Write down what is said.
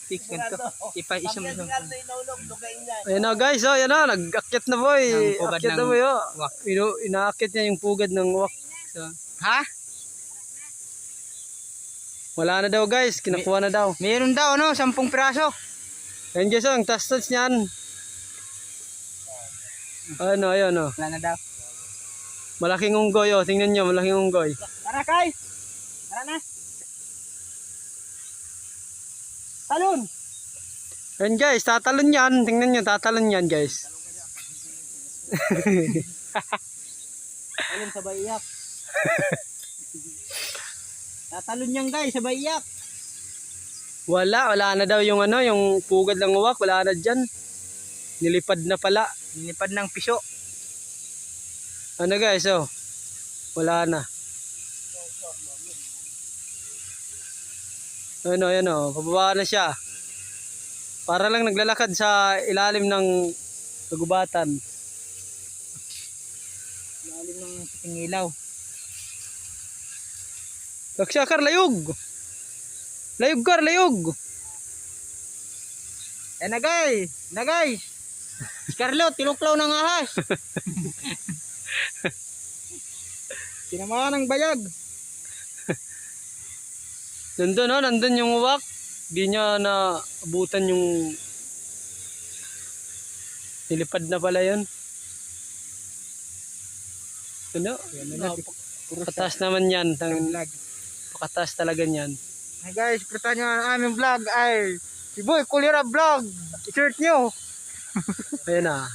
Kick ganito. Ipa-isang mo. Ayan na guys, oh, yan na, nag-akyat na boy. Ng pugad Akyat na ng boy, oh. wak. Inaakyat niya yung pugad ng wak. So, Ha? wala na daw guys, kinakuha na daw. Meron daw, no? 10 piraso. Ayan guys, oh, ang tastats niyan. Ano, ayun, oh. Wala na daw. Malaking unggoy, oh. Tingnan nyo, malaking unggoy. Tara, Kay. Tara na. Talon. Ayan guys, tatalon yan. Tingnan nyo, tatalon yan guys. Talon sa bayak. Tatalon yan guys sa bayak. Wala na daw yung ano, yung pugad ng uwak. Wala na dyan. Nilipad na pala. Nilipad ng piso. Ano guys, oh. Wala na. Ano, yan oh. Pababa na siya. Para lang naglalakad sa ilalim ng kagubatan. Ilalim ng puting ilaw. Kaksakar, layog! Layog kar, layog! Eh na guys. Na guys. Carlo, tinuklaw ng ahas. Tinamaan ng bayag. Nandun, oh, nandun yung uwak. Di niya na abutan yung nilipad na pala yun. Ano? Pataas naman yan. Pataas talaga yan. Hey guys, punta nyo ang aming vlog ay si Boy Kulira Vlog. I-search nyo. Ayan na.